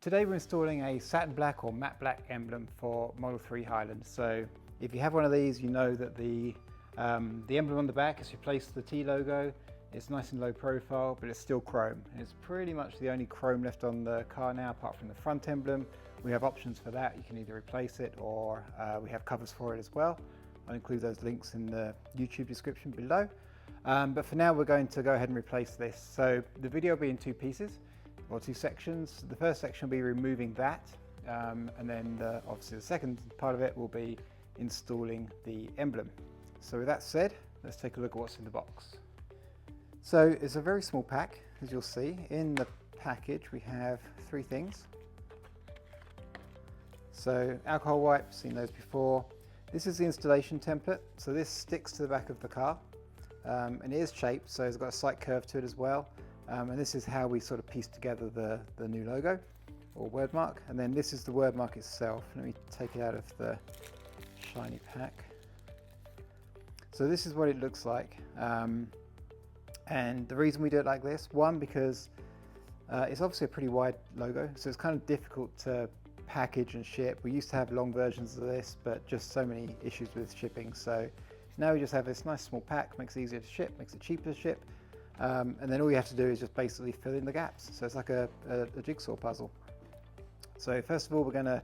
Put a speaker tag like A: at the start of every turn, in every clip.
A: Today we're installing a satin black or matte black emblem for Model 3 Highland. So if you have one of these, you know that the emblem on the back has replaced the T logo. It's nice and low profile, but it's still chrome. And it's pretty much the only chrome left on the car now, apart from the front emblem. We have options for that. You can either replace it or we have covers for it as well. I'll include those links in the YouTube description below. But for now, we're going to go ahead and replace this. So the video will be in two pieces, or two sections. The first section will be removing that, and then obviously the second part of it will be installing the emblem. So with that said, let's take a look at what's in the box. So it's a very small pack, as you'll see. In the package we have three things. So alcohol wipes, seen those before. This is the installation template, so this sticks to the back of the car, and it is shaped, so it's got a slight curve to it as well. And this is how we sort of piece together the new logo or word mark. And then this is the word mark itself. Let me take it out of the shiny pack. So this is what it looks like. And the reason we do it like this, one, because it's obviously a pretty wide logo, so it's kind of difficult to package and ship. We used to have long versions of this, but just so many issues with shipping. So now we just have this nice small pack, makes it easier to ship, makes it cheaper to ship. And then all you have to do is just basically fill in the gaps. So it's like a jigsaw puzzle. So first of all, we're going to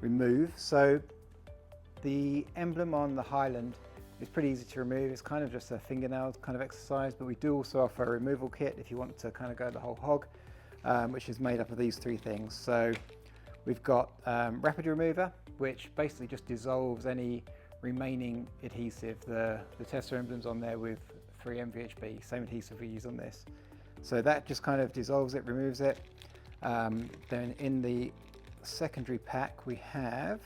A: remove. So the emblem on the Highland is pretty easy to remove. It's kind of just a fingernail kind of exercise, but we do also offer a removal kit if you want to kind of go the whole hog, which is made up of these three things. So we've got rapid remover, which basically just dissolves any remaining adhesive. The Tesla emblem's on there with 3M VHB, same adhesive we use on this. So that just kind of dissolves it, removes it. Then in the secondary pack we have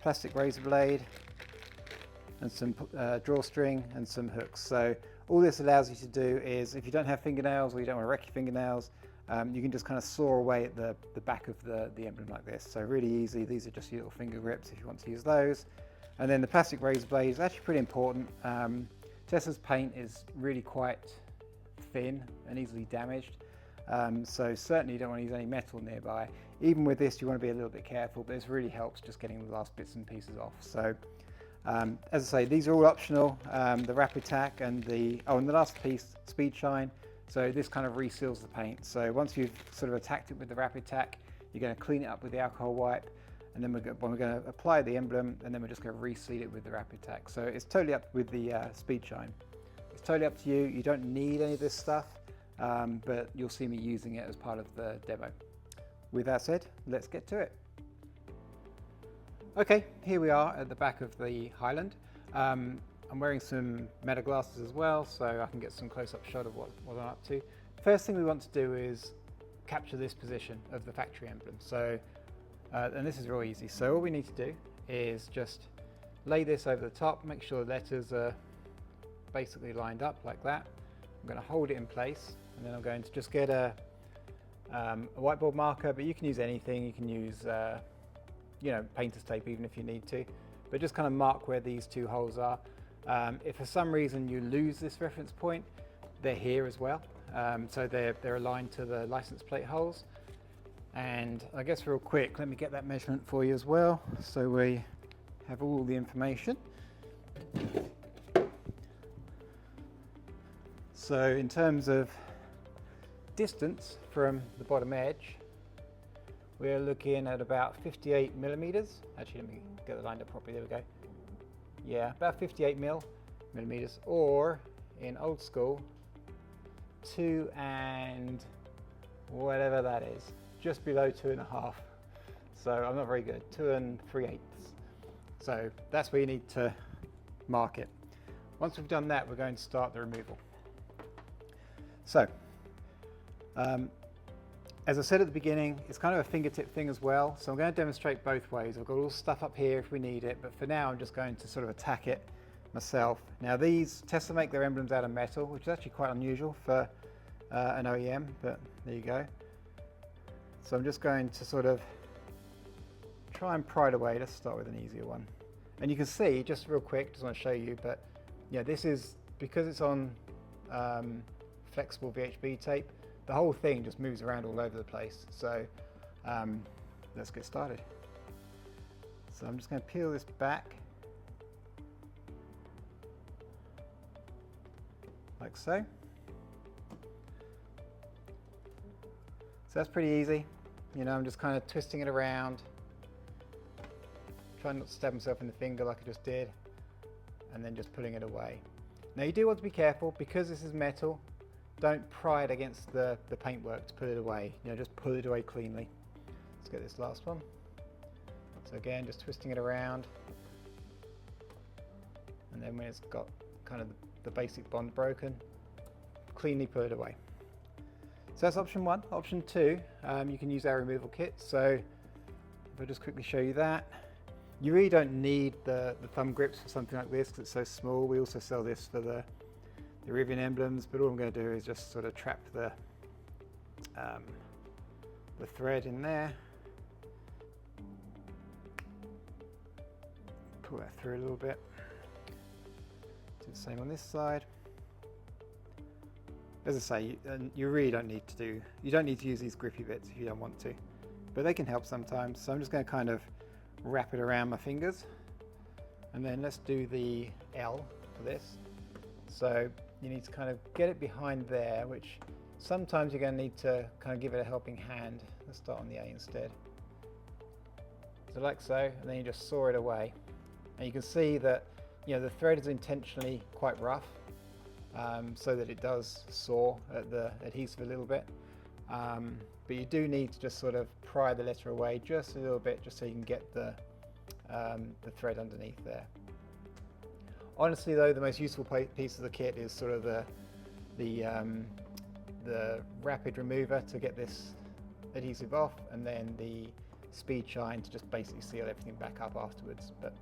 A: plastic razor blade and some drawstring and some hooks. So all this allows you to do is, if you don't have fingernails or you don't want to wreck your fingernails, you can just kind of saw away at the back of the emblem like this. So really easy. These are just your little finger grips if you want to use those. And then the plastic razor blade is actually pretty important. Tesla's paint is really quite thin and easily damaged. So certainly you don't want to use any metal nearby. Even with this, you want to be a little bit careful, but this really helps just getting the last bits and pieces off. So as I say, these are all optional. The rapid tack and the last piece, speed shine. So this kind of reseals the paint. So once you've sort of attacked it with the rapid tack, you're going to clean it up with the alcohol wipe. And then we're going to apply the emblem, and then we're just going to reseal it with the rapid tack. So it's totally up with the speed shine. It's totally up to you. You don't need any of this stuff, but you'll see me using it as part of the demo. With that said, let's get to it. Okay, here we are at the back of the Highland. I'm wearing some meta glasses as well, so I can get some close-up shot of what I'm up to. First thing we want to do is capture this position of the factory emblem. So and this is real easy. So all we need to do is just lay this over the top, make sure the letters are basically lined up like that. I'm going to hold it in place, and then I'm going to just get a whiteboard marker, but you can use anything. You can use painter's tape even if you need to, but just kind of mark where these two holes are. If for some reason you lose this reference point, they're here as well. So they're aligned to the license plate holes. And I guess real quick, let me get that measurement for you as well, so we have all the information. So in terms of distance from the bottom edge, we're looking at about 58 millimeters. Actually, let me get it lined up properly. There we go. Yeah, about 58 millimeters, or in old school, 2 and whatever that is. Just below 2.5. So I'm not very good. 2 3/8. So that's where you need to mark it. Once we've done that, we're going to start the removal. So as I said at the beginning, it's kind of a fingertip thing as well. So I'm going to demonstrate both ways. I've got all the stuff up here if we need it, but for now I'm just going to sort of attack it myself. Now these Tesla make their emblems out of metal, which is actually quite unusual for an OEM, but there you go. So I'm just going to sort of try and pry it away. Let's start with an easier one. And you can see, just real quick, just want to show you, but yeah, this is, because it's on flexible VHB tape, the whole thing just moves around all over the place. So let's get started. So I'm just going to peel this back like so. So that's pretty easy. You know, I'm just kind of twisting it around, trying not to stab myself in the finger like I just did, and then just pulling it away. Now you do want to be careful, because this is metal, don't pry it against the paintwork to put it away. You know, just pull it away cleanly. Let's get this last one. So again, just twisting it around, and then when it's got kind of the basic bond broken, cleanly put it away. So that's option one. Option two, you can use our removal kit. So if I just quickly show you that, you really don't need the thumb grips for something like this because it's so small. We also sell this for the Rivian emblems, but all I'm going to do is just sort of trap the thread in there, pull that through a little bit, do the same on this side. As I say, you really don't need to use these grippy bits if you don't want to, but they can help sometimes. So I'm just going to kind of wrap it around my fingers, and then let's do the L for this. So you need to kind of get it behind there, which sometimes you're going to need to kind of give it a helping hand. Let's start on the A instead. So like so, and then you just saw it away. And you can see that, you know, the thread is intentionally quite rough, so that it does saw at the adhesive a little bit. But you do need to just sort of pry the letter away just a little bit, just so you can get the thread underneath there. Honestly though, the most useful piece of the kit is sort of the rapid remover to get this adhesive off, and then the speed shine to just basically seal everything back up afterwards. But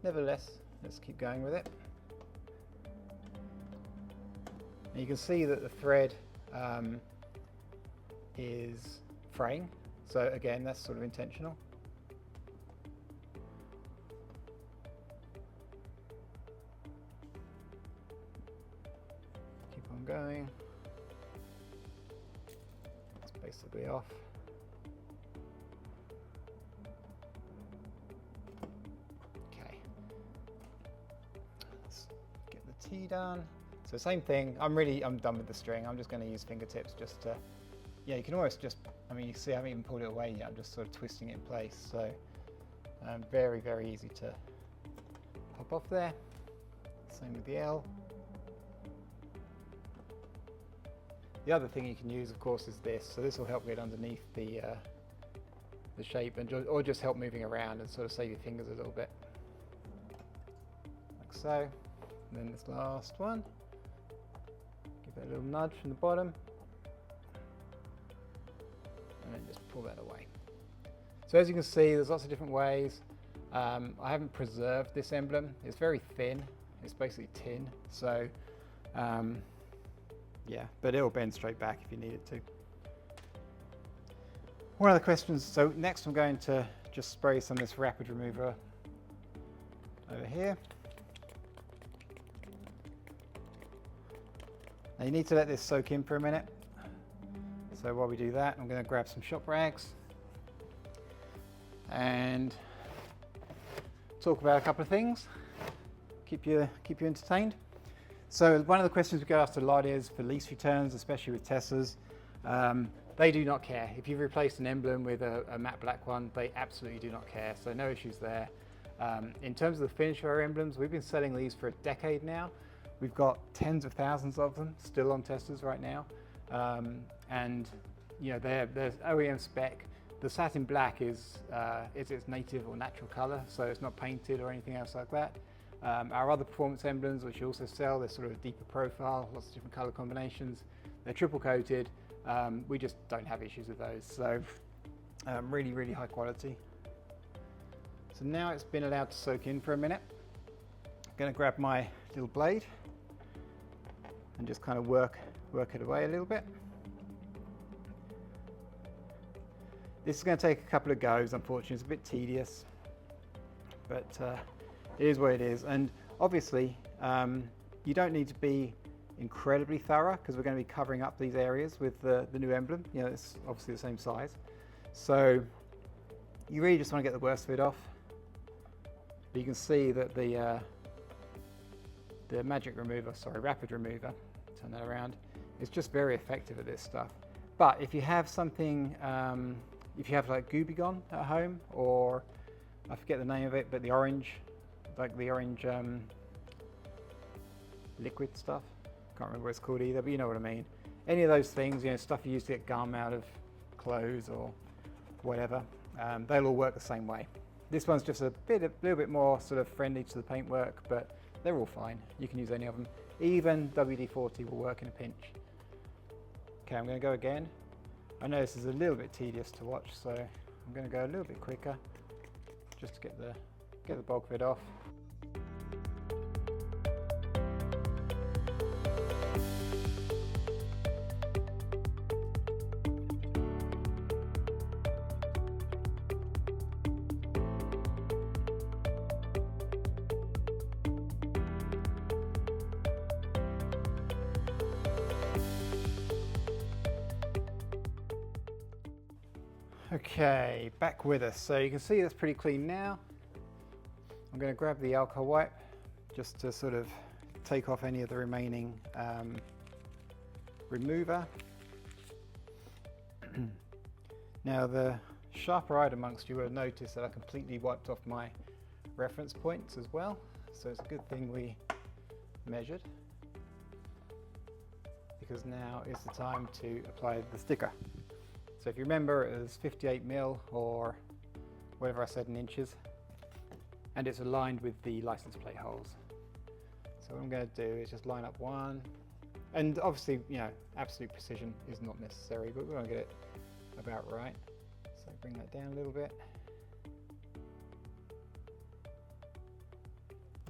A: nevertheless, let's keep going with it. And you can see that the thread is fraying, so again, that's sort of intentional. Keep on going. It's basically off. Okay. Let's get the T done. So same thing, I'm done with the string. I'm just going to use fingertips just to, yeah, you can almost just, I mean, you see I haven't even pulled it away yet, I'm just sort of twisting it in place. So very, very easy to pop off there. Same with the L. The other thing you can use, of course, is this. So this will help get underneath the shape, or just help moving around and sort of save your fingers a little bit. Like so. And then this last one. Give it a little nudge from the bottom, and then just pull that away. So as you can see, there's lots of different ways. I haven't preserved this emblem. It's very thin. It's basically tin. So yeah, but it'll bend straight back if you need it to. One of the questions, so next I'm going to just spray some of this rapid remover over here. Now you need to let this soak in for a minute. So while we do that, I'm going to grab some shop rags and talk about a couple of things. Keep you entertained. So one of the questions we get asked a lot is for lease returns, especially with Teslas. They do not care. If you've replaced an emblem with a matte black one, they absolutely do not care. So no issues there. In terms of the finish of our emblems, we've been selling these for a decade now. We've got tens of thousands of them still on Teslas right now, and you know they're OEM spec. The satin black is its native or natural color, so it's not painted or anything else like that. Our other performance emblems, which you also sell, they're sort of a deeper profile, lots of different color combinations. They're triple coated. We just don't have issues with those, so really, really high quality. So now it's been allowed to soak in for a minute. I'm going to grab my little blade and just kind of work it away a little bit. This is going to take a couple of goes, unfortunately. It's a bit tedious, but it is what it is. And obviously, you don't need to be incredibly thorough because we're going to be covering up these areas with the new emblem. You know, it's obviously the same size. So you really just want to get the worst of it off. But you can see that the magic remover, sorry, rapid remover, turn that around, is just very effective at this stuff. But if you have something, if you have like Goobigon at home, or I forget the name of it, but the orange, like the orange liquid stuff, can't remember what it's called either, but you know what I mean. Any of those things, you know, stuff you use to get gum out of clothes or whatever, they'll all work the same way. This one's just a little bit more sort of friendly to the paintwork, but they're all fine. You can use any of them. Even WD-40 will work in a pinch. Okay, I'm going to go again. I know this is a little bit tedious to watch, so I'm going to go a little bit quicker just to get the bulk of it off. Okay, back with us. So you can see that's pretty clean now. I'm going to grab the alcohol wipe just to sort of take off any of the remaining remover. Now the sharper-eyed amongst you will have noticed that I completely wiped off my reference points as well. So it's a good thing we measured, because now is the time to apply the sticker. So if you remember, it was 58mm or whatever I said in inches, and it's aligned with the license plate holes. So what I'm going to do is just line up one, and obviously, you know, absolute precision is not necessary, but we're going to get it about right. So bring that down a little bit.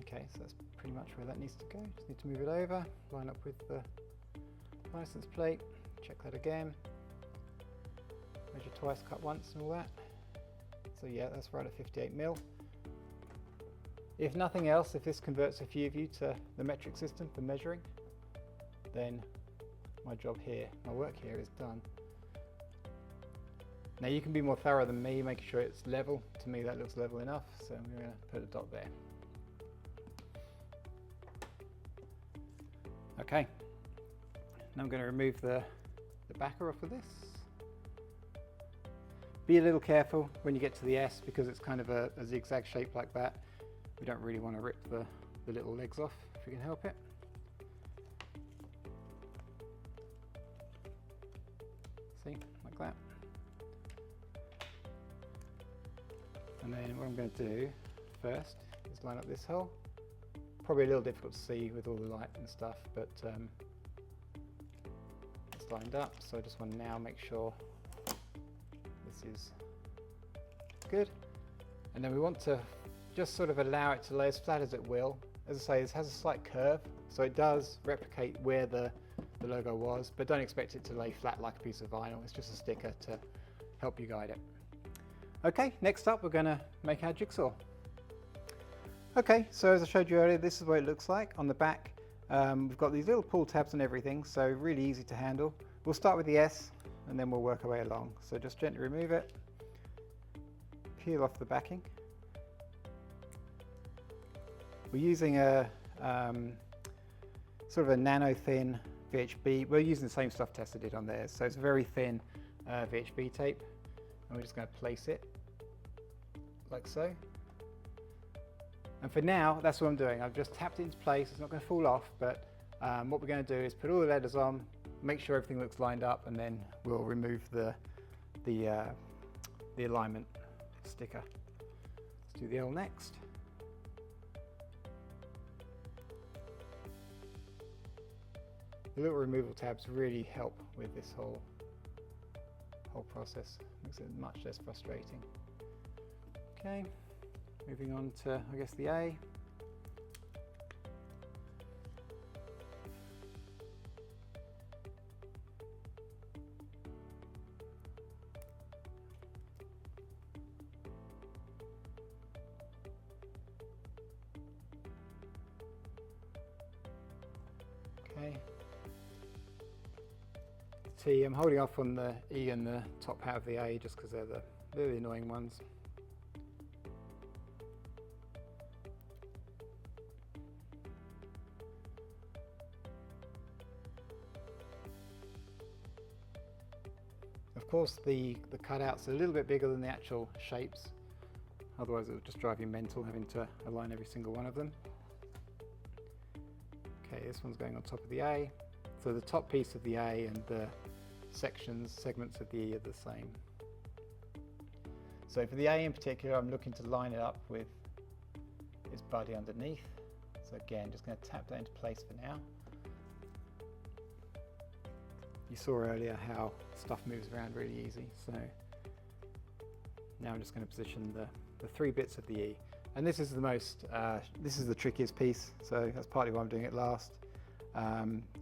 A: Okay, so that's pretty much where that needs to go. Just need to move it over, line up with the license plate, check that again. Measure twice, cut once and all that. So yeah, that's right at 58mm. If nothing else, if this converts a few of you to the metric system for measuring, then my job here, my work here is done. Now you can be more thorough than me, making sure it's level. To me that looks level enough, so I'm going to put a dot there. Okay, now I'm going to remove the backer off of this. Be a little careful when you get to the S, because it's kind of a zigzag shape like that. We don't really want to rip the little legs off if we can help it. See, like that. And then what I'm going to do first is line up this hole. Probably a little difficult to see with all the light and stuff, but it's lined up, so I just want to now make sure this is good. And then we want to just sort of allow it to lay as flat as it will. As I say, this has a slight curve, so it does replicate where the logo was, but don't expect it to lay flat like a piece of vinyl. It's just a sticker to help you guide it. Okay, next up we're going to make our jigsaw. Okay, so as I showed you earlier, this is what it looks like on the back. We've got these little pull tabs and everything, so really easy to handle. We'll start with the S and then we'll work our way along. So just gently remove it, peel off the backing. We're using a sort of a nano thin VHB. We're using the same stuff Tessa did on theirs, so it's very thin VHB tape, and we're just going to place it like so. And for now, that's what I'm doing. I've just tapped it into place. It's not going to fall off, but what we're going to do is put all the letters on, make sure everything looks lined up, and then we'll remove the alignment sticker. Let's do the L next. The little removal tabs really help with this whole process. Makes it much less frustrating. Okay. Moving on to, I guess, the A. Okay. T, I'm holding off on the E and the top part of the A just because they're the really annoying ones. Of course the cutouts are a little bit bigger than the actual shapes, otherwise it would just drive you mental having to align every single one of them. Okay, this one's going on top of the A, so the top piece of the A and the segments of the E are the same. So for the A in particular, I'm looking to line it up with its body underneath. So again, just going to tap that into place for now. You saw earlier how stuff moves around really easy, so now I'm just going to position the 3 bits of the E. And this is the trickiest piece, so that's partly why I'm doing it last,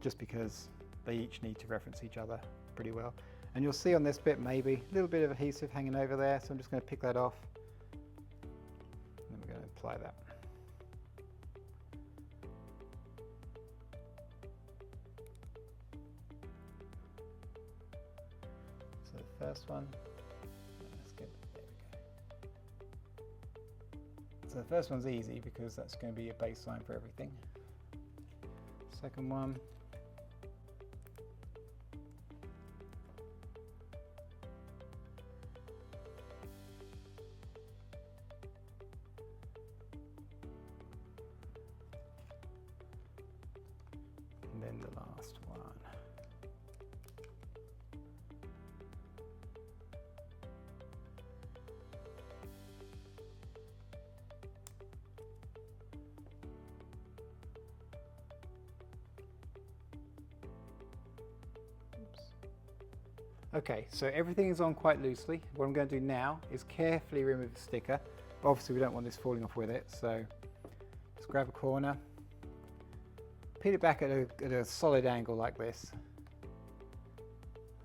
A: just because they each need to reference each other pretty well. And you'll see on this bit maybe a little bit of adhesive hanging over there, so I'm just going to pick that off, and then we're going to apply that. So the first one, there we go. So the first one's easy because that's going to be a baseline for everything. Second one, and then the last one. Okay, so everything is on quite loosely. What I'm going to do now is carefully remove the sticker. Obviously we don't want this falling off with it, so just grab a corner, peel it back at a solid angle like this.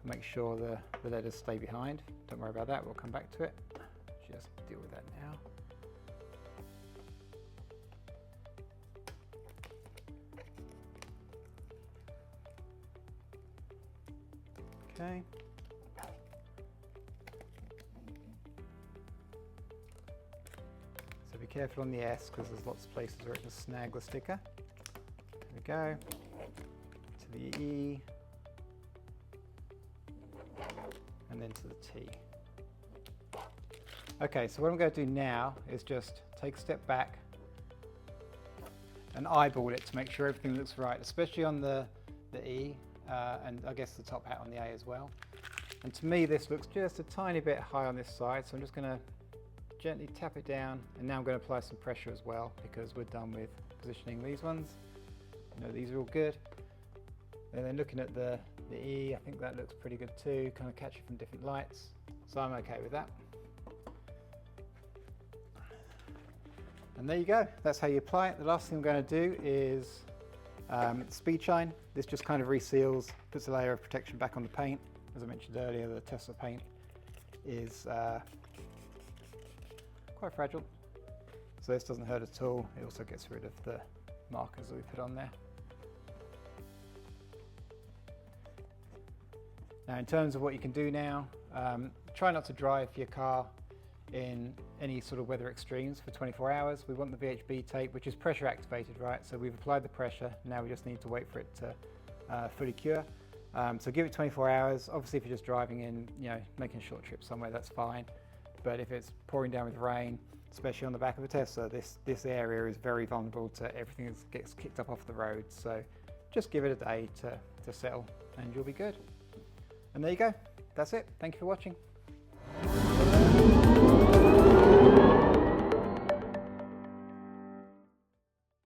A: Make sure the letters stay behind. Don't worry about that, we'll come back to it. Just deal with that now. Okay. So be careful on the S because there's lots of places where it can snag the sticker. There we go. To the E. And then to the T. Okay, so what I'm going to do now is just take a step back and eyeball it to make sure everything looks right, especially on the E and I guess the top hat on the A as well. And to me this looks just a tiny bit high on this side, so I'm just going to gently tap it down, and now I'm going to apply some pressure as well because we're done with positioning these ones. You know, these are all good. And then looking at the E, I think that looks pretty good too, kind of catch it from different lights, so I'm okay with that. And there you go, that's how you apply it. The last thing I'm going to do is speed shine. This just kind of reseals, puts a layer of protection back on the paint. As I mentioned earlier, the Tesla paint is quite fragile, so this doesn't hurt at all. It also gets rid of the markers that we put on there. Now in terms of what you can do now, try not to drive your car in any sort of weather extremes for 24 hours. We want the VHB tape, which is pressure activated, right? So we've applied the pressure, now we just need to wait for it to fully cure. So give it 24 hours. Obviously if you're just driving in, you know, making a short trip somewhere, that's fine. But if it's pouring down with rain, especially on the back of a Tesla, this area is very vulnerable to everything that gets kicked up off the road. So just give it a day to settle and you'll be good. And there you go. That's it. Thank you for watching.